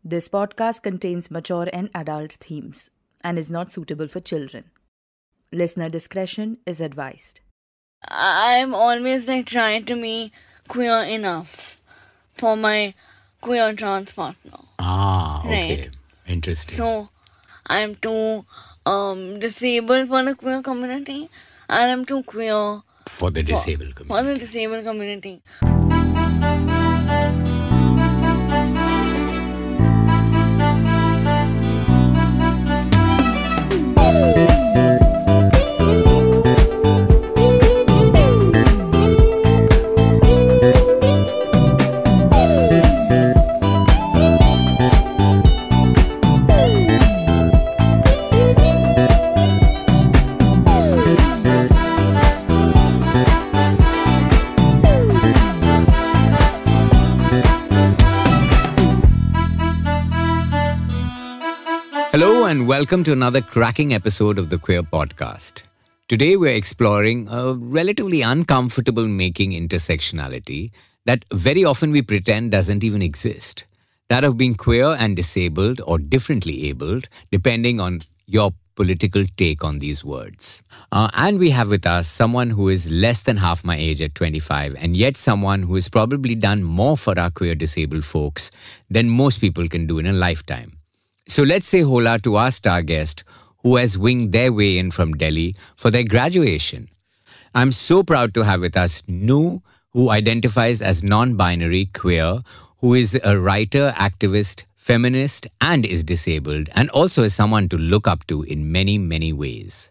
This podcast contains mature and adult themes and is not suitable for children. Listener discretion is advised. I'm always trying to be queer enough for my queer trans partner. Okay. Right. Interesting. So I'm too disabled for the queer community, and I'm too queer for the disabled for community. the disabled community. Hello and welcome to another cracking episode of the Queer Podcast. Today we're exploring a relatively uncomfortable making intersectionality that very often we pretend doesn't even exist. That of being queer and disabled or differently abled, depending on your political take on these words. And we have with us someone who is less than half my age at 25 and yet someone who has probably done more for our queer disabled folks than most people can do in a lifetime. So let's say hola to our star guest who has winged their way in from Delhi for their graduation. I'm so proud to have with us Nu, who identifies as non-binary queer, who is a writer, activist, feminist, and is disabled, and also is someone to look up to in many, many ways.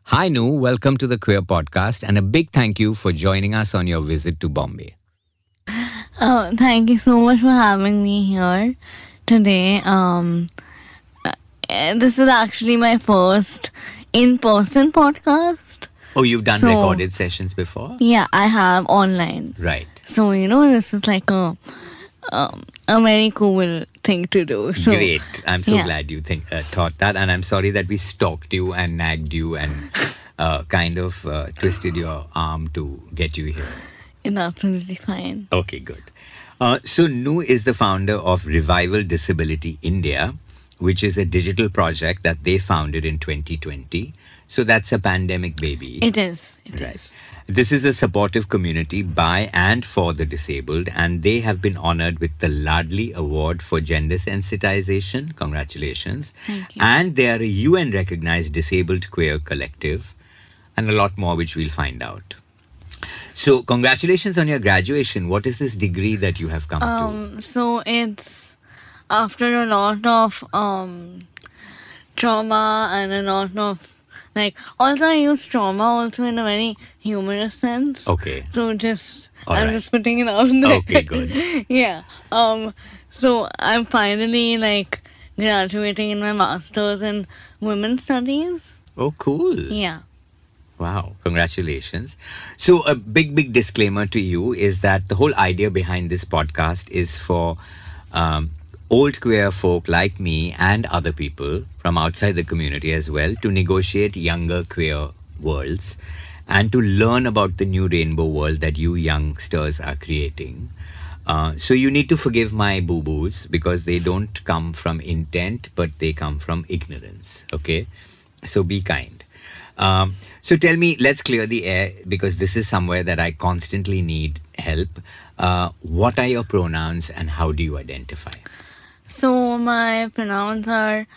Hi Nu, welcome to the Queer Podcast, and a big thank you for joining us on your visit to Bombay. Oh, thank you so much for having me here today. This is actually my first in-person podcast. Oh, you've done So- recorded sessions before? Yeah, I have online. Right. So this is like a very cool thing to do. So, Great. I'm so yeah. glad you thought that. And I'm sorry that we stalked you and nagged you and kind of twisted your arm to get you here. It's absolutely fine. Okay, good. So Nu is the founder of Revival Disability India, which is a digital project that they founded in 2020. So that's a pandemic baby. It is. It is. Right. This is a supportive community by and for the disabled, and they have been honored with the Ladli Award for Gender Sensitization. Congratulations. Thank you. And they are a UN recognized disabled queer collective, and a lot more which we'll find out. So, congratulations on your graduation. What is this degree that you have come to? So it's after a lot of trauma and a lot of also I use trauma also in a very humorous sense. Okay. So just All I'm right. just putting it out there. Okay, good. Yeah. So I'm finally graduating in my master's in women's studies. Oh, cool. Yeah. Wow, congratulations. So a big disclaimer to you is that the whole idea behind this podcast is for old queer folk like me and other people from outside the community as well to negotiate younger queer worlds and to learn about the new rainbow world that you youngsters are creating. So you need to forgive my boo-boos because they don't come from intent, but they come from ignorance, okay? So be kind. So tell me, let's clear the air because this is somewhere that I constantly need help. What are your pronouns and how do you identify? So my pronouns are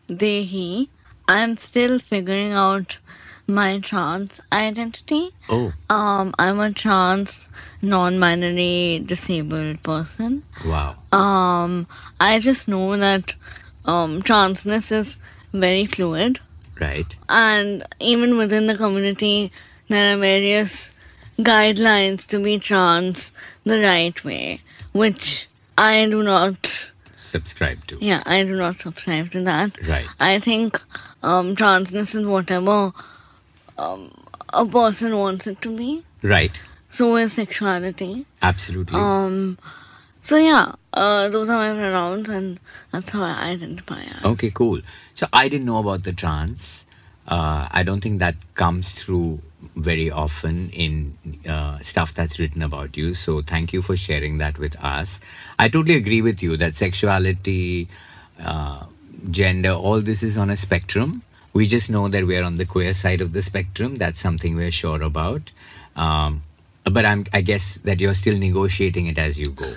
they, he. I'm still figuring out my trans identity. Oh, I'm a trans, non-binary, disabled person. wow. I just know that transness is very fluid, Right. and even within the community, there are various guidelines to be trans the right way, which I do not. Subscribe to. Yeah, I do not subscribe to that. Right. I think transness is whatever a person wants it to be. Right. So is sexuality. Absolutely. So yeah, those are my pronouns, and that's how I identify as. Okay, cool. So I didn't know about the trans. I don't think that comes through very often in stuff that's written about you. So thank you for sharing that with us. I totally agree with you that sexuality, gender, all this is on a spectrum. We just know that we're on the queer side of the spectrum. That's something we're sure about. But I guess that you're still negotiating it as you go.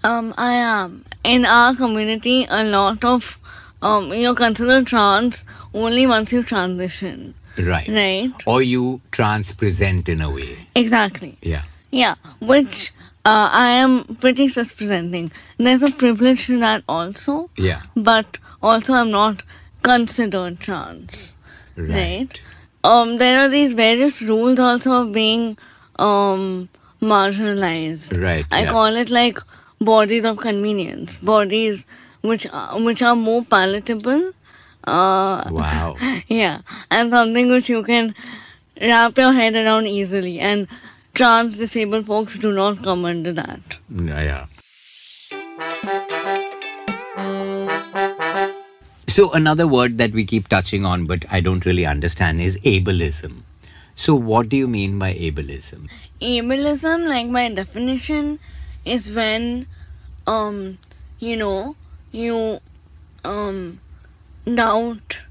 I am. In our community, a lot of, consider trans only once you transition. Right. Right? Or you trans present in a way. Exactly. Yeah. Yeah, which I am pretty cis presenting. There's a privilege to that also. Yeah. But also I'm not considered trans. Right. There are these various rules also of being marginalized. Right, I yeah. call it like bodies of convenience, bodies which are more palatable. Wow. Yeah, and something which you can wrap your head around easily. And trans disabled folks do not come under that. Yeah. So another word that we keep touching on, but I don't really understand, is ableism. So what do you mean by ableism? Ableism, like by definition, is when you doubt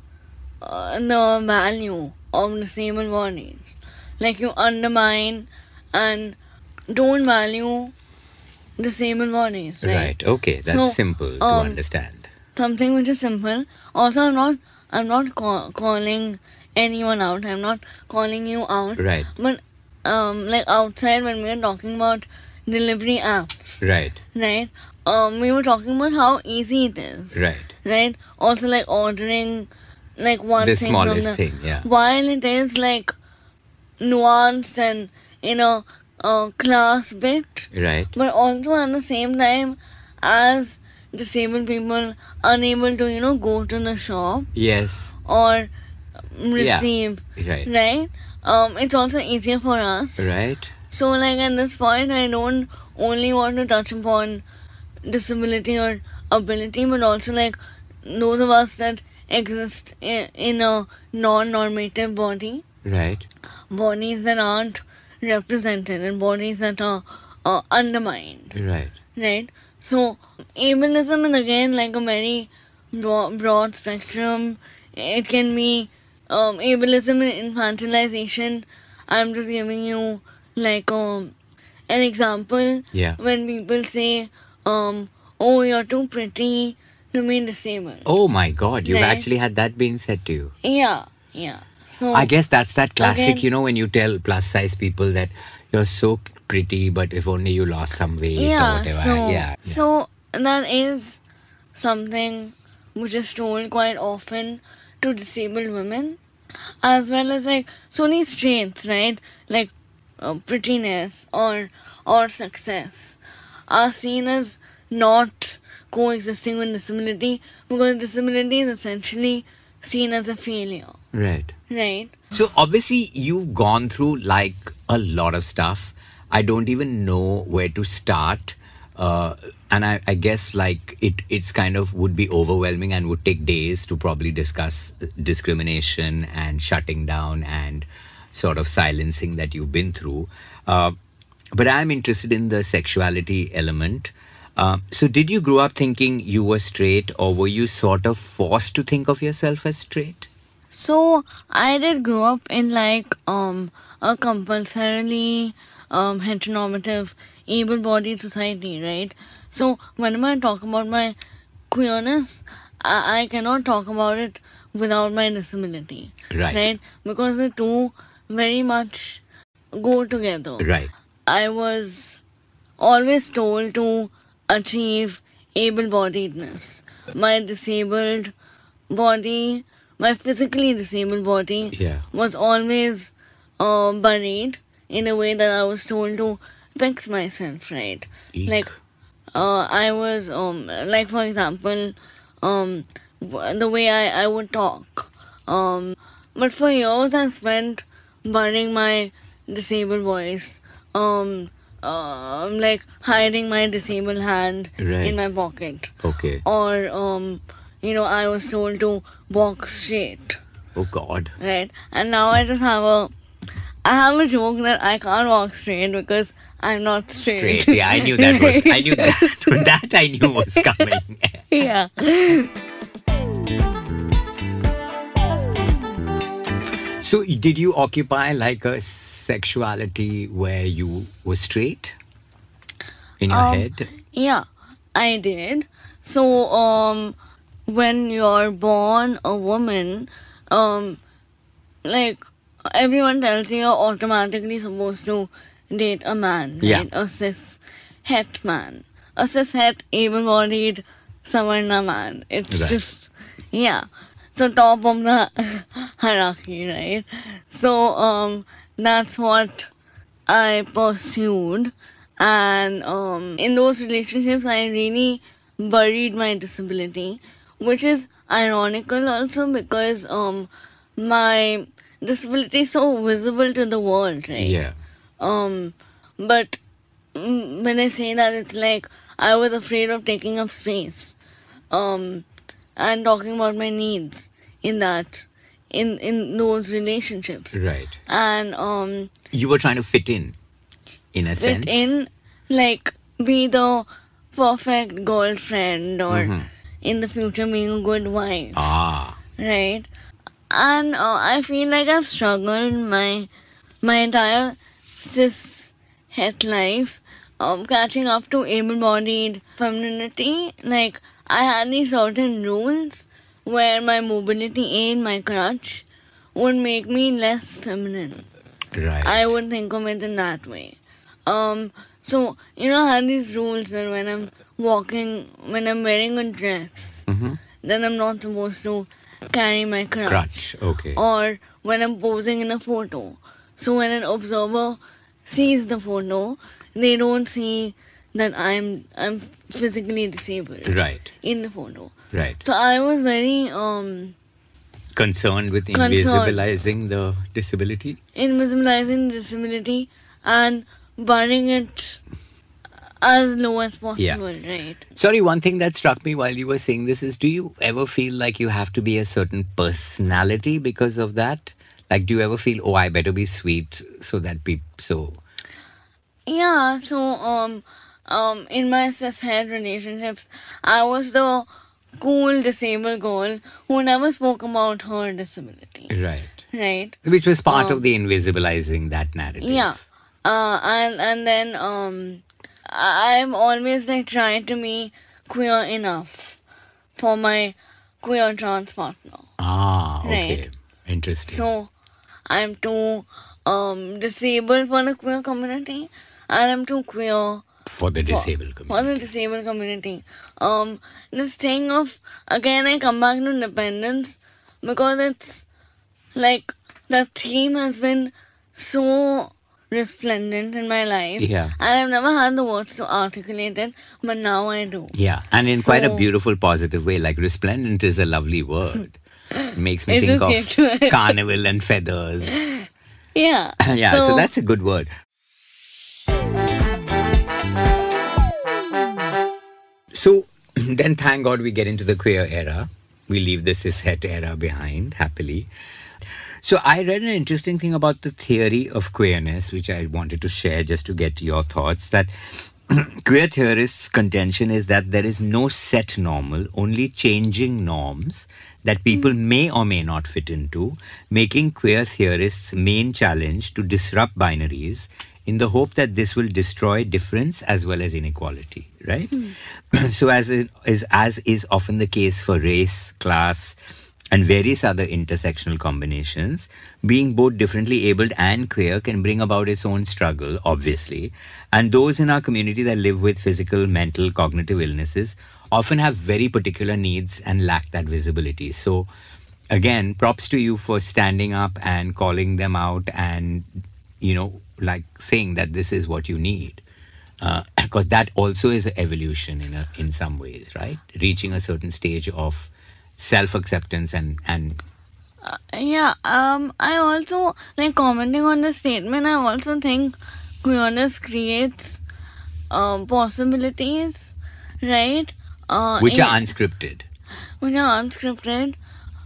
the value of disabled bodies. Like you undermine and don't value disabled bodies. Right. Okay. That's So, simple to understand. Something which is simple. Also, I'm not calling anyone out. I'm not calling you out. Right. But like outside when we were talking about delivery apps, Right. right? We were talking about how easy it is. Right. Right. Also, like ordering like one The thing smallest from the, thing, yeah. While it is like nuanced and in a class bit, Right. but also at the same time, as disabled people unable to go to the shop Yes. or receive, Right. right? It's also easier for us. Right. So like at this point, I don't only want to touch upon disability or ability, but also like those of us that exist in a non-normative body, Right. bodies that aren't represented and bodies that are undermined, Right. right? So ableism is again like a very broad spectrum. It can be ableism and infantilization. I'm just giving you like an example. Yeah. When people say, "Oh, you're too pretty to be disabled." Oh my God! You've Right. actually had that being said to you. Yeah. So I guess that's that classic, Again- when you tell plus size people that you're so pretty, but if only you lost some weight or yeah. whatever. So Yeah. so that is something which is told quite often to disabled women, as well as like so these traits, right? Like prettiness or success are seen as not coexisting with disability, because disability is essentially seen as a failure, Right. right? So obviously you've gone through like a lot of stuff. I don't even know where to start. And I guess like it's kind of would be overwhelming and would take days to probably discuss discrimination and shutting down and sort of silencing that you've been through. But I'm interested in the sexuality element. So did you grow up thinking you were straight, or were you sort of forced to think of yourself as straight? So I did grow up in like a compulsorily heteronormative able-bodied society, right? So whenever I talk about my queerness, I cannot talk about it without my disability, Right. Because the two very much go together. Right. I was always told to achieve able-bodiedness. My disabled body, my physically disabled body, Yeah. was always buried in a way that I was told to fix myself, right? Eek. Like, I was, like for example, the way I would talk. But for years I spent burying my disabled voice, like hiding my disabled hand Right. in my pocket. Okay. Or, I was told to walk straight, Oh God. right? And now I just have I have a joke that I can't walk straight because I'm not straight. Straight. Yeah, I knew that was. I knew that. That I knew was coming. Yeah. So, did you occupy like a sexuality where you were straight in your head? Yeah, I did. So, when you're born a woman, like everyone tells you you're automatically supposed to date a man, Yeah. right? A cis-het man. A cis-het, able-bodied, Savarna man. It's Right. just, yeah. So top of the hierarchy, right? So, that's what I pursued. And in those relationships, I really buried my disability, which is ironical also because my disability is so visible to the world, right? Yeah. But when I say that, it's like I was afraid of taking up space, and talking about my needs in those relationships, Right. and You were trying to fit in a sense. fit in, like be the perfect girlfriend or in the future being a good wife, Ah. right? And I feel like I've struggled my entire cis het life, catching up to able-bodied femininity. Like I had these certain rules where my mobility aid, my crutch, would make me less feminine. Right. I would think of it in that way. So I had these rules that when I'm walking, when I'm wearing a dress, then I'm not supposed to carry my Crutch. Okay. or when I'm posing in a photo. So when an observer sees the photo, they don't see that I'm physically disabled Right. in the photo. Right. So I was very Concerned with Concerned. invisibilizing the disability. invisibilizing disability and burning it as low as possible, right? Sorry, one thing that struck me while you were saying this is, do you ever feel like you have to be a certain personality because of that? Like, do you ever feel, oh, I better be sweet so that people, Yeah, so in my cis-het relationships, I was the cool disabled girl who never spoke about her disability, Right. right? Which was part of the invisibilizing that narrative. Yeah, and then I've always like tried to be queer enough for my queer trans partner. Ah, okay. Right. Interesting. So I'm too disabled for the queer community, and I'm too queer for the disabled for community. the disabled community. This thing of, again, I come back to independence because it's like the theme has been so resplendent in my life. Yeah. And I've never had the words to articulate it, but now I do. Yeah, and in quite a So- beautiful, positive way. Like resplendent is a lovely word. Makes me It think just of came to it. carnival and feathers. Yeah. Yeah, so that's a good word. So then, thank God, we get into the queer era. We leave the cis-het era behind, happily. So I read an interesting thing about the theory of queerness, which I wanted to share just to get your thoughts, that queer theorists' contention is that there is no set normal, only changing norms that people may or may not fit into, making queer theorists' main challenge to disrupt binaries in the hope that this will destroy difference as well as inequality, right? So as is often the case for race, class, and various other intersectional combinations, being both differently abled and queer can bring about its own struggle, obviously. And those in our community that live with physical, mental, cognitive illnesses often have very particular needs and lack that visibility. So again, props to you for standing up and calling them out and, like saying that this is what you need. Because that also is evolution in some ways, right? Reaching a certain stage of self-acceptance and Yeah, I also, like, commenting on the statement, I also think queerness creates possibilities, right? which are unscripted. Which are unscripted,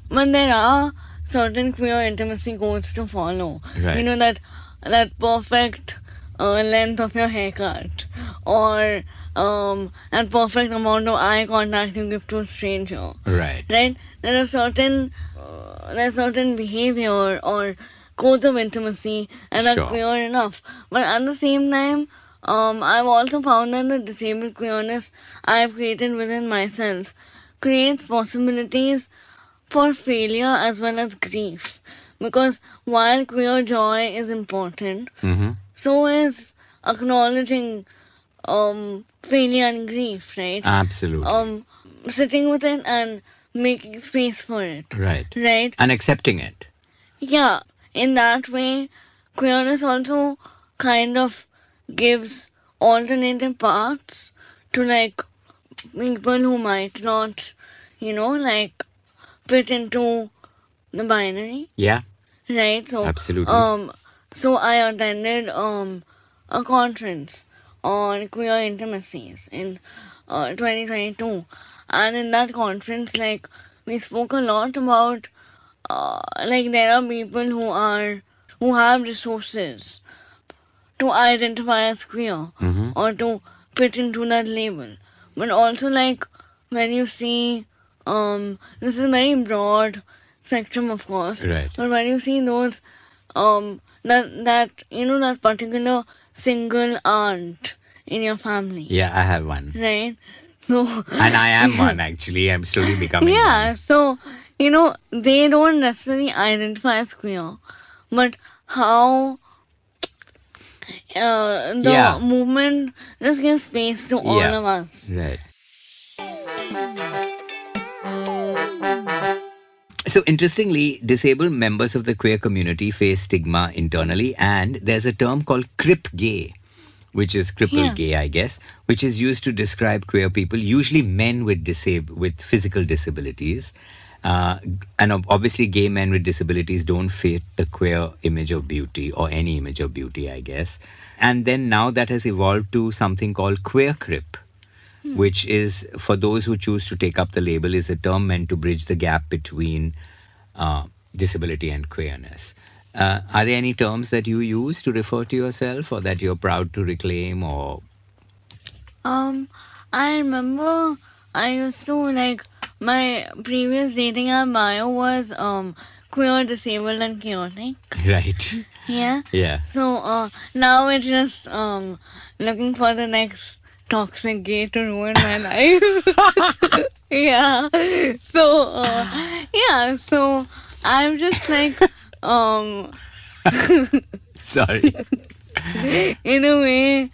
but there are certain queer intimacy codes to follow. Right. You know that that perfect length of your haircut, or that perfect amount of eye contact you give to a stranger. Right. Right? There's certain behavior or codes of intimacy and are Sure. queer enough. But at the same time, I've also found that the disabled queerness I've created within myself creates possibilities for failure as well as grief. Because while queer joy is important, so is acknowledging failure and grief, right? Absolutely. Sitting with it and making space for it. Right. Right? And accepting it. Yeah. In that way, queerness also kind of gives alternative paths to like people who might not, like fit into the binary. Yeah. Right? So Absolutely. so I attended a conference on queer intimacies in 2022, and in that conference, like, we spoke a lot about like, there are people who have resources to identify as queer or to fit into that label, but also, like, when you see this is a very broad spectrum, of course, Right. but when you see those that particular single aunt in your family, Yeah, I have one. right? So And I am one, actually. I'm slowly becoming yeah, one. so they don't necessarily identify as queer, but how the Yeah. movement just gives space to all Yeah. of us. Right. So, interestingly, disabled members of the queer community face stigma internally, and there's a term called crip gay, which is cripple Yeah. gay, I guess, which is used to describe queer people, usually men with physical disabilities. And obviously, gay men with disabilities don't fit the queer image of beauty or any image of beauty, I guess. And then now that has evolved to something called queer crip, which is, for those who choose to take up the label, is a term meant to bridge the gap between disability and queerness. Are there any terms that you use to refer to yourself, or that you're proud to reclaim, or I remember I used to, like, my previous dating app bio was queer, disabled, and chaotic. right? Yeah. Yeah. So now it's just looking for the next toxic gay to ruin my life. Yeah. So yeah. So I'm just like Sorry. in a way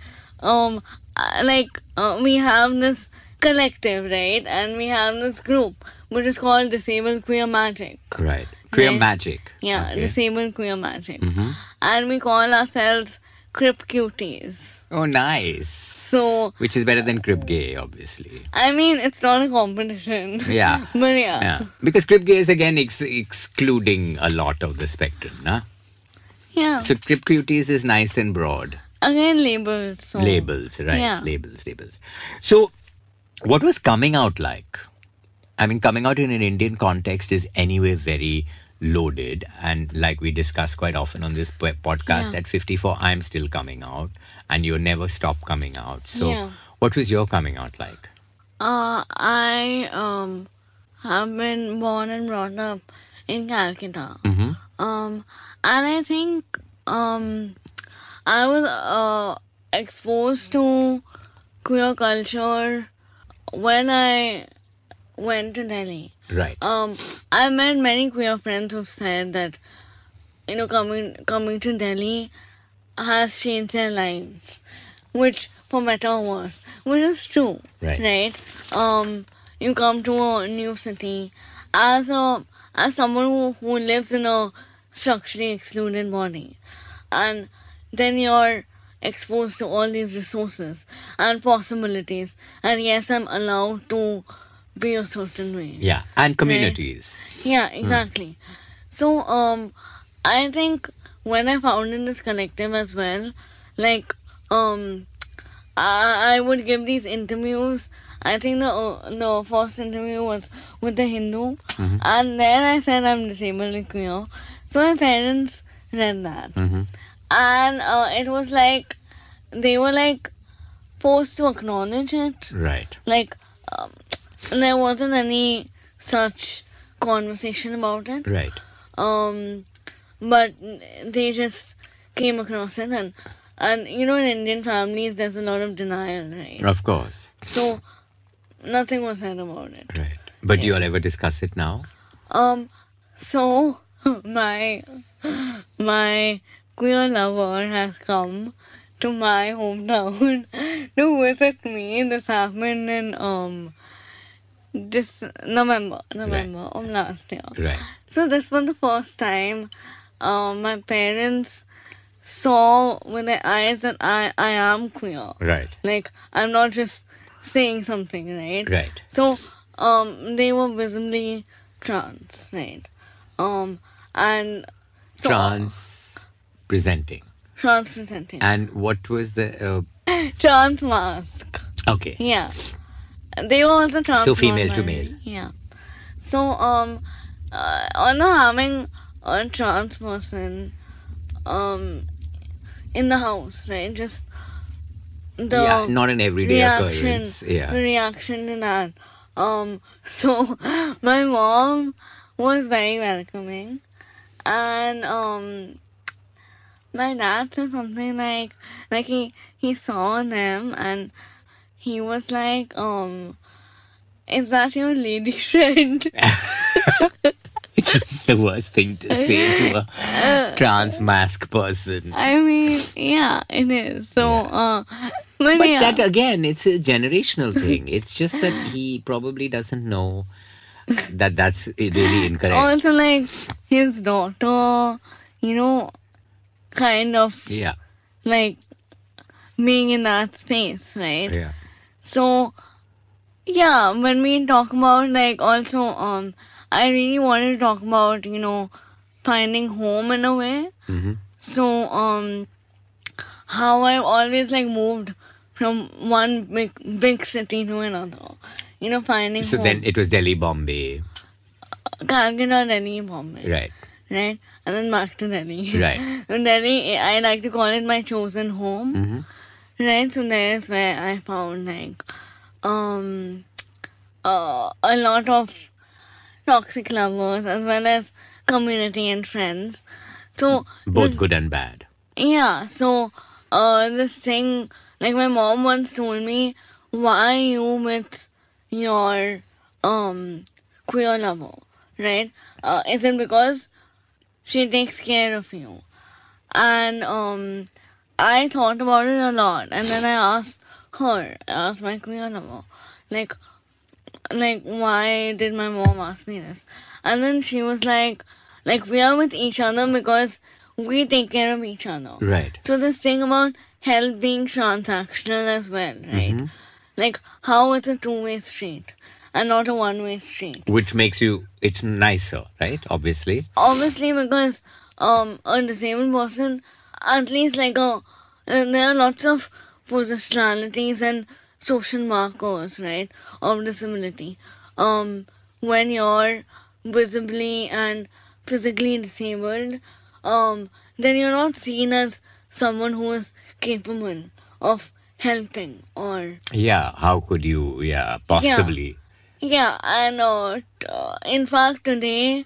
we have this collective, right, and we have this group which is called Disabled Queer Magic. Right. Queer Right. magic. Yeah, Okay. Disabled Queer Magic. Mhm. And we call ourselves Crip Cuties. Oh, nice. So, Which is better than crip gay, obviously. I mean, it's not a competition. Yeah. But yeah. Yeah. Because crip gay is again excluding a lot of the spectrum, nah? Yeah. So crip cuties is nice and broad. Again, labels. So. Labels, right? Yeah. Labels. So, what was coming out like? I mean, coming out in an Indian context is anyway very loaded. And like we discuss quite often on this podcast, Yeah. at 54, I'm still coming out, and you never stop coming out. So, Yeah. what was your coming out like? I have been born and brought up in Calcutta. Mm-hmm. And I think I was exposed to queer culture when I went to Delhi. Right. I met many queer friends who said that coming to Delhi has changed their lives, which for better or worse, which is true, Right. You come to a new city as someone who lives in a structurally excluded body, and then you're exposed to all these resources and possibilities, and yes, I'm allowed to be a certain way. Yeah. And communities. Yeah, exactly. So, I think when I founded this collective as well, like, I would give these interviews. I think the first interview was with the Hindu, and there I said I'm disabled and queer. So my parents read that, Mm-hmm. and it was like they were like forced to acknowledge it. Right. Like there wasn't any such conversation about it. Right. But they just came across it, and you know, in Indian families there's a lot of denial, right? Of course. So nothing was said about it. Right. But do you all ever discuss it now? So my queer lover has come to my hometown to visit me. This happened in this November of last year. Right. So this was the first time my parents saw with their eyes that I am queer. Right. Like, I'm not just saying something, right? Right. So they were visibly trans, right? And so Trans presenting. trans presenting. And what was the... Trans mask. okay. Yeah. They were also trans. So female to non-binary. male. Yeah. So on having a trans person in the house, right? Just the Yeah, not an everyday reaction, occurrence. Yeah. the reaction to that. So my mom was very welcoming, and my dad said something like he saw them and he was like, is that your lady friend? Which is the worst thing to say to a trans mask person. I mean, yeah, it is. So, but But yeah. that again, it's a generational thing. It's just that he probably doesn't know that that's really incorrect. Also, like, his daughter, you know, kind of Yeah. like being in that space, right? Yeah. So, yeah, when we talk about, like, also, I really wanted to talk about, you know, finding home in a way. Mm-hmm. So, how I've always, like, moved from one big city to another. You know, finding So home. then it was Delhi, Bombay. Calcutta, Delhi, Bombay. Right. Right? And then back to Delhi. Right. And Delhi, I like to call it my chosen home. Mm-hmm. Right? So there's where I found, like, a lot of toxic lovers as well as community and friends. So Both this- good and bad. yeah, so this thing, like my mom once told me, why you with your queer lover, right? Is it because she takes care of you? And I thought about it a lot, and then I asked my queer lover, like why did my mom ask me this? And then she was like we are with each other because we take care of each other. Right. So this thing about help being transactional as well, right? Mm-hmm. Like how it's a two-way street and not a one-way street. Which makes it's nicer, right? Obviously. Obviously, because a disabled person, at least there are lots of positionalities and social markers, right, of disability. When you're visibly and physically disabled, then you're not seen as someone who is capable of helping or Yeah. How could you? Yeah. Possibly. yeah. And in fact today,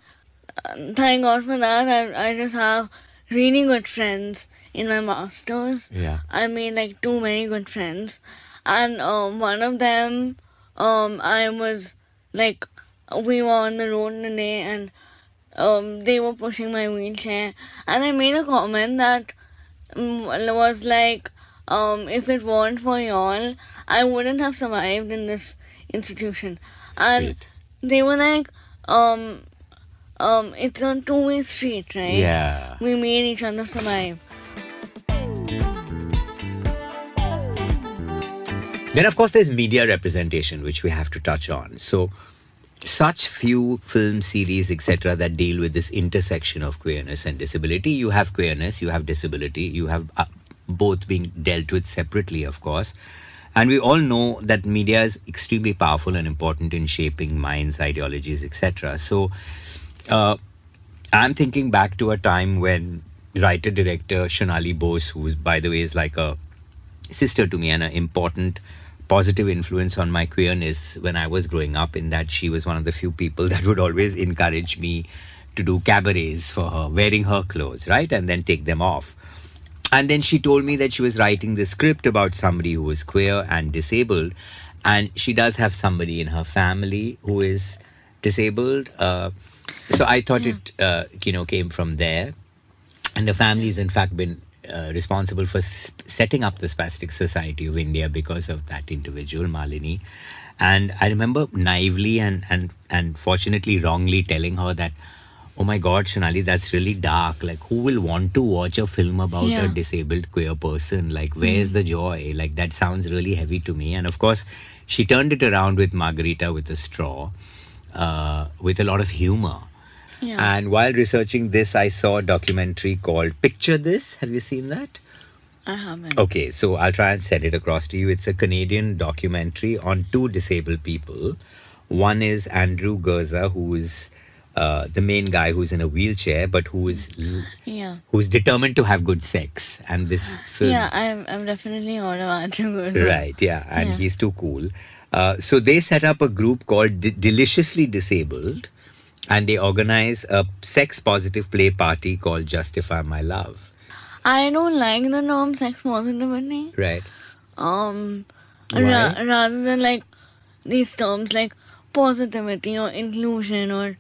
thank God for that, I just have really good friends in my masters. Yeah. I made like two very good friends, and one of them, I was like, we were on the road today, and they were pushing my wheelchair, and I made a comment that was like, if it weren't for y'all, I wouldn't have survived in this institution. And Sweet. they were like, it's a two-way street, right? Yeah. We made each other survive. Then, of course, there's media representation, which we have to touch on. So, such few film series, etc., that deal with this intersection of queerness and disability. You have queerness, you have disability, you have both being dealt with separately, of course. And we all know that media is extremely powerful and important in shaping minds, ideologies, etc. So, I'm thinking back to a time when writer-director Shonali Bose, who, by the way, is like a sister to me and an important positive influence on my queerness when I was growing up, in that she was one of the few people that would always encourage me to do cabarets for her, wearing her clothes, right? And then take them off. And then she told me that she was writing this script about somebody who was queer and disabled. And she does have somebody in her family who is disabled. So I thought it, came from there. And the family has, in fact, been responsible for setting up the Spastic Society of India because of that individual, Malini. And I remember naively and fortunately wrongly telling her that, oh my God, Shonali, that's really dark. Like, who will want to watch a film about a disabled queer person? Like, where's the joy? Like, that sounds really heavy to me. And of course, she turned it around with Margarita with a Straw, with a lot of humor. Yeah. And while researching this, I saw a documentary called Picture This. Have you seen that? I haven't. Okay, so I'll try and send it across to you. It's a Canadian documentary on two disabled people. One is Andrew Gerza, who is the main guy who's in a wheelchair, but who's determined to have good sex. And this film, Yeah, I'm definitely on a Andrew. right? Yeah, and he's too cool. So they set up a group called Deliciously Disabled, and they organize a sex-positive play party called Justify My Love. I don't like the term sex positivity. Right. Why? Why? Rather than like these terms like positivity or inclusion or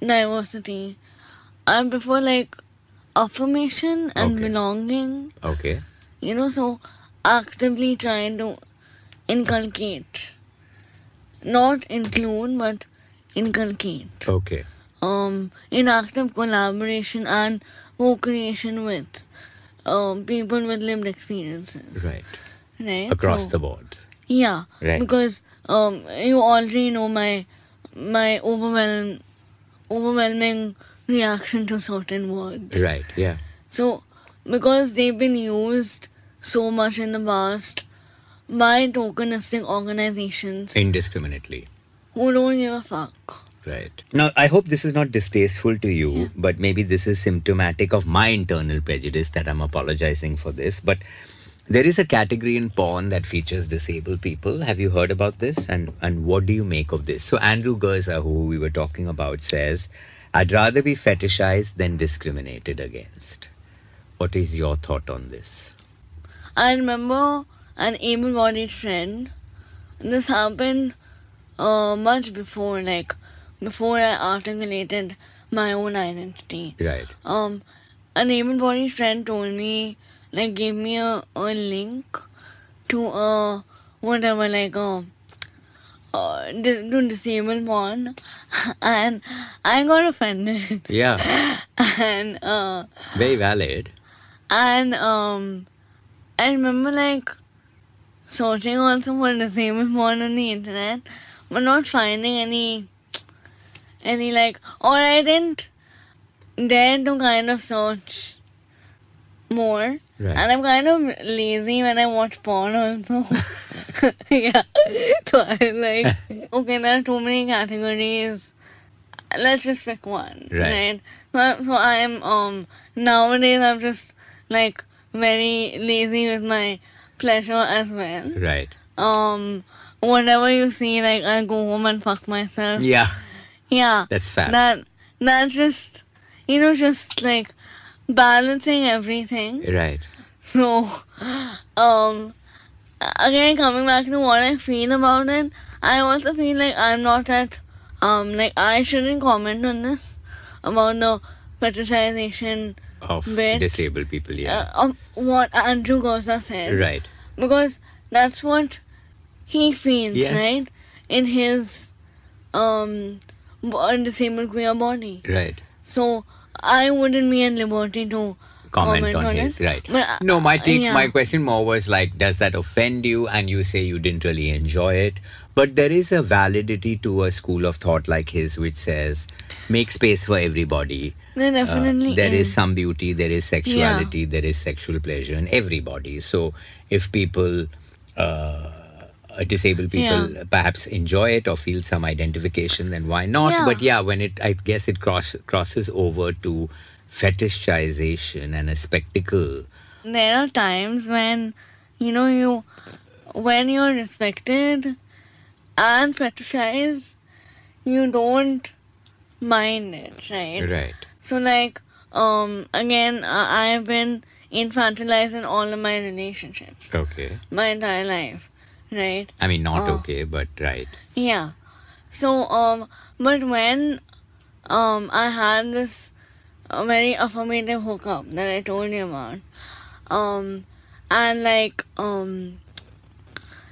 diversity, I prefer like affirmation and Okay. belonging. Okay. So actively trying to inculcate, not include, but inculcate. Okay. In active collaboration and co-creation with people with lived experiences. Right. Right. Across So, the board. Yeah. Right. Because you already know my overwhelming reaction to certain words. Right. Yeah. So because they've been used so much in the past by tokenistic organizations Indiscriminately. who don't give a fuck. Right. Now, I hope this is not distasteful to you, but maybe this is symptomatic of my internal prejudice that I'm apologizing for this. But there is a category in porn that features disabled people. Have you heard about this? And what do you make of this? So Andrew Gerza, who we were talking about, says, I'd rather be fetishized than discriminated against. What is your thought on this? I remember an able-bodied friend. This happened much before, before I articulated my own identity. Right. An able-bodied friend told me, gave me a link to whatever, to disabled porn, and I got offended. Yeah. And Very valid. and I remember searching also for disabled porn on the internet, but not finding any or I didn't dare to kind of search more. Right. And I'm kind of lazy when I watch porn also. Yeah. So I'm like, okay, there are too many categories. Let's just pick one. Right. So I'm nowadays I'm just very lazy with my pleasure as well. Right. Whatever you see, I'll go home and fuck myself. Yeah. Yeah. That's fair. That's just just balancing everything. Right. So again, coming back to what I feel about it, I also feel like I'm not at I shouldn't comment on this about the fetishization Of bit, disabled people, yeah. of what Andrew Goza said. Right. Because that's what he feels, Yes. right? In his disabled queer body. Right. So I wouldn't be at liberty to Comment on his, it. right. But, No, my yeah. question more was does that offend you? And you say you didn't really enjoy it. But there is a validity to a school of thought like his, which says, make space for everybody. There definitely There is is. some beauty, there is sexuality, there is sexual pleasure in everybody. So if people, disabled people, perhaps enjoy it or feel some identification, then why not? Yeah. But yeah, when I guess it crosses over to fetishization and a spectacle. There are times when, when you're respected and fetishized, you don't mind it, right? Right. So again, I've been infantilized in all of my relationships, Okay. my entire life, right? I mean, not okay, but right. Yeah. So but when I had this very affirmative hookup that I told you about, and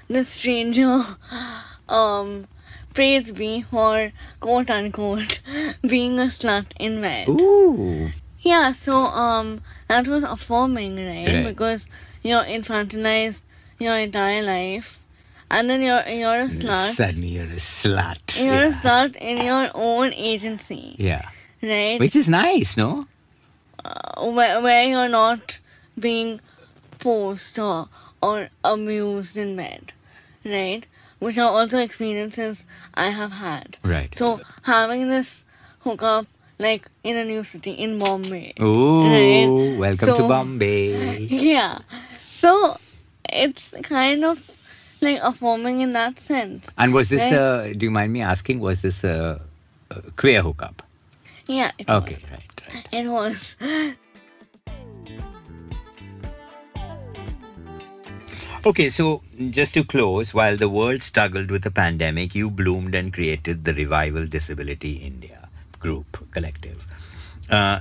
the stranger praised me for quote unquote being a slut in bed. Ooh. Yeah, so that was affirming, right? Right. Because you're infantilized your entire life, and then you're a slut. Suddenly you're a slut. You're a Yeah. slut in your own agency, Yeah. right? Which is nice, no? Where you're not being forced or amused in bed, right? Which are also experiences I have had. Right. So having this hookup in a new city in Bombay. Ooh, Right. welcome to So- Bombay. Yeah. So it's kind of affirming in that sense. And was this Right. do you mind me asking, was this a queer hookup? Yeah. It Okay, right, right. Was. It was. Okay, so just to close, while the world struggled with the pandemic, you bloomed and created the Revival Disability India group collective.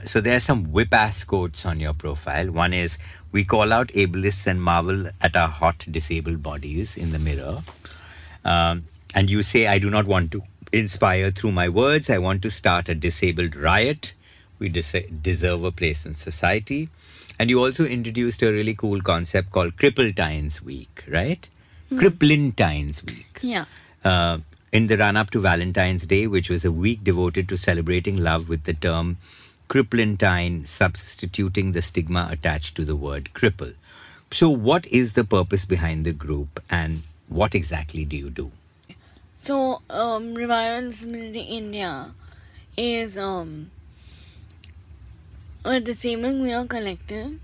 So there are some whip-ass quotes on your profile. One is, we call out ableists and marvel at our hot disabled bodies in the mirror. And you say, I do not want to inspire through my words. I want to start a disabled riot. We deserve a place in society. And you also introduced a really cool concept called Crippletine's Week, right? Cripplentine's Week. Yeah. In the run-up to Valentine's Day, which was a week devoted to celebrating love with the term cripplentine, substituting the stigma attached to the word cripple. So what is the purpose behind the group and what exactly do you do? So Revival Disability India is a disabled queer collective.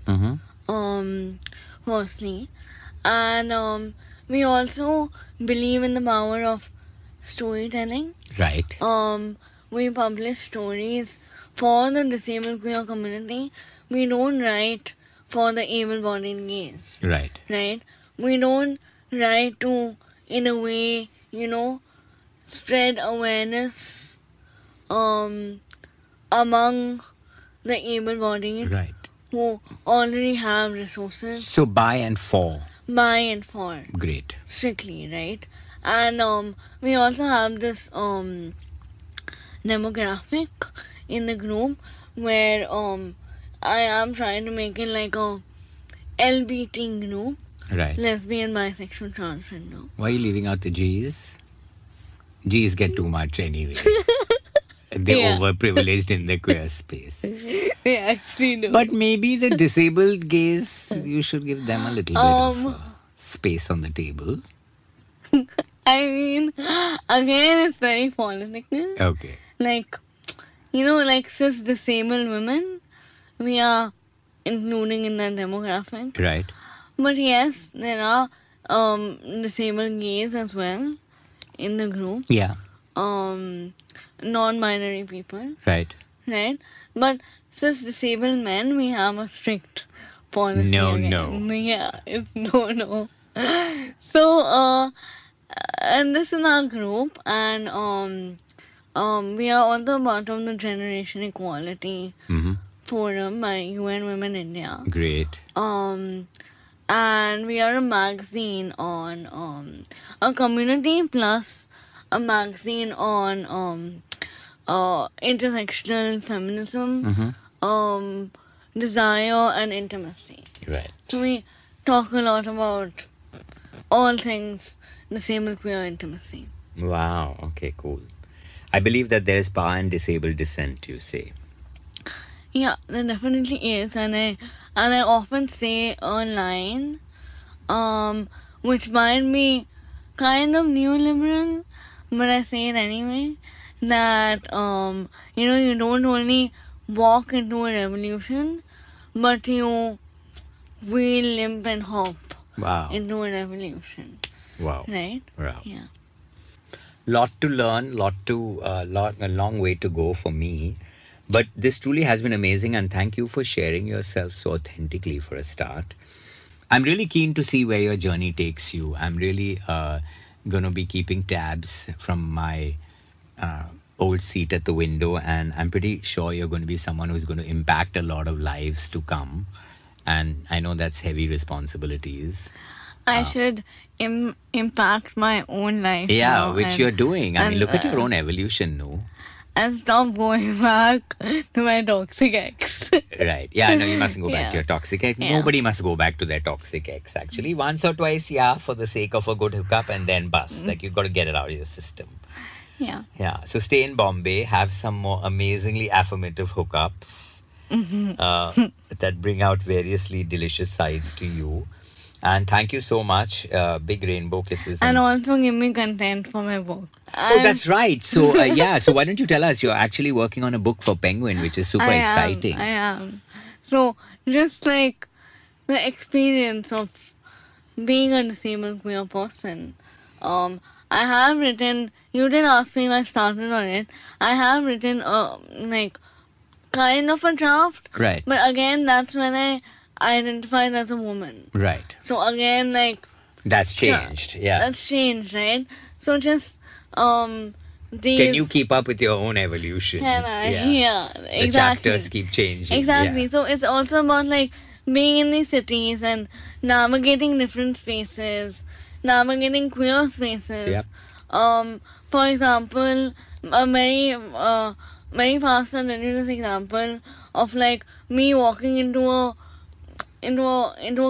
Firstly, and we also believe in the power of storytelling. Right. We publish stories for the disabled queer community. We don't write for the able-bodied gays, Right. right? We don't write to, in a way, spread awareness among the able-bodied Right. who already have resources So by and for. by and for. Great. Strictly, right? And we also have this demographic in the group where I am trying to make it like a LBT group, Right. lesbian, bisexual, transgender. Why are you leaving out the G's? G's get too much anyway. They're Yeah. overprivileged in the queer space. They actually do. But maybe the disabled gays, you should give them a little bit of space on the table. I mean, again, it's very political. Okay. Like cis disabled women, we are including in that demographic. Right. But yes, there are disabled gays as well in the group. Yeah. Non-binary people, Right. right? But cis disabled men, we have a strict policy. No, again. no. Yeah, it's no. So, and this is our group, and we are also part of the Generation Equality Forum by UN Women India. Great. And we are a magazine on a community plus a magazine on intersectional feminism, desire and intimacy. Right. So we talk a lot about all things disabled queer intimacy. Wow. Okay, cool. I believe that there is power in disabled dissent, you say. Yeah, there definitely is, and I often say a line, which might be kind of neoliberal, but I say it anyway. That you don't only walk into a revolution, but you wheel, limp, and hop Wow. into a revolution. Wow. Right? Wow. Yeah. Lot to learn, a long way to go for me. But this truly has been amazing, and thank you for sharing yourself so authentically for a start. I'm really keen to see where your journey takes you. I'm really going to be keeping tabs from my old seat at the window, and I'm pretty sure you're going to be someone who's going to impact a lot of lives to come. And I know that's heavy responsibilities. I should impact my own life. Yeah, now which and- you're doing. I mean, and, look at your own evolution, no? And stop going back to my toxic ex. Right. Yeah, no, you mustn't go back Yeah. to your toxic ex. Yeah. Nobody must go back to their toxic ex, actually. Once or twice, yeah, for the sake of a good hookup, and then bust. Like, you've got to get it out of your system. Yeah. Yeah. So stay in Bombay, have some more amazingly affirmative hookups that bring out variously delicious sides to you. And thank you so much. Big rainbow kisses. And also give me content for my book. Oh, that's right. So, yeah. So, why don't you tell us you're actually working on a book for Penguin, which is super exciting. I am. So, just like the experience of being a disabled queer person, I have written, you didn't ask me if I started on it, I have written, like, kind of a draft. Right. But again, that's when I identified as a woman. Right. So, again, like, That's changed. Yeah. that's changed, right? So, just, these... Can you keep up with your own evolution? Can I? Yeah, The exactly. chapters keep changing. Exactly. Yeah. So it's also about like being in these cities and navigating different spaces, navigating queer spaces. Yep. For example, a very fast and this example of like me walking into a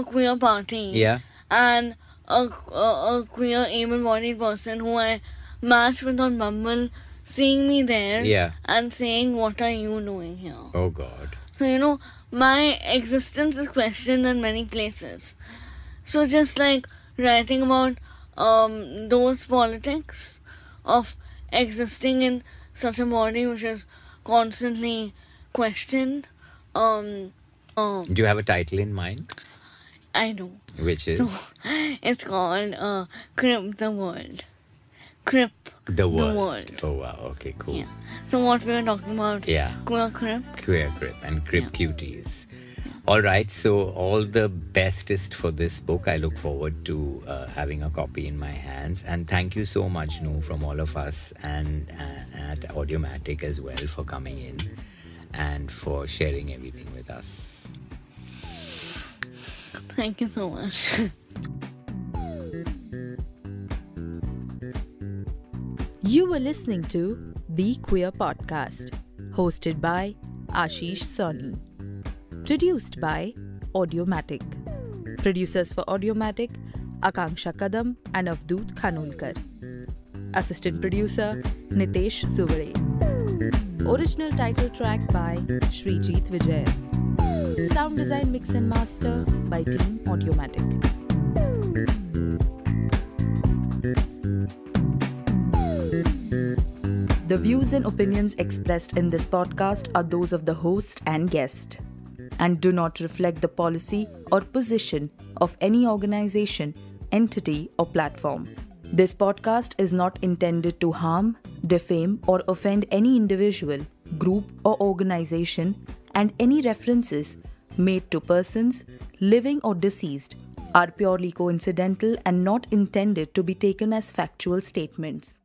queer party. Yeah. And a queer able-bodied person who I matched with on Bumble seeing me there Yeah. and saying, "What are you doing here?" Oh, God. So, my existence is questioned in many places. So just like writing about those politics of existing in such a body which is constantly questioned. Do you have a title in mind? I know. Which is So it's called Crip the World. Crip The World. World. Oh, wow. Okay, cool. Yeah. So what we were talking about, Yeah. queer crip. Queer Grip and Grip Yeah. Cuties. All right, so all the bestest for this book. I look forward to having a copy in my hands. And thank you so much, Nu, from all of us and at Audiomatic as well for coming in and for sharing everything with us. Thank you so much. You were listening to The Queer Podcast, hosted by Ashish Soni. Produced by Audiomatic. Producers for Audiomatic, Akanksha Kadam and Avdoot Khanolkar. Assistant producer, Nitesh Zuvare. Original title track by Srijit Vijay. Sound design, mix and master by Team Audiomatic. The views and opinions expressed in this podcast are those of the host and guest and do not reflect the policy or position of any organization, entity, or platform. This podcast is not intended to harm, defame, or offend any individual, group, or organization, and any references made to persons, living or deceased, are purely coincidental and not intended to be taken as factual statements.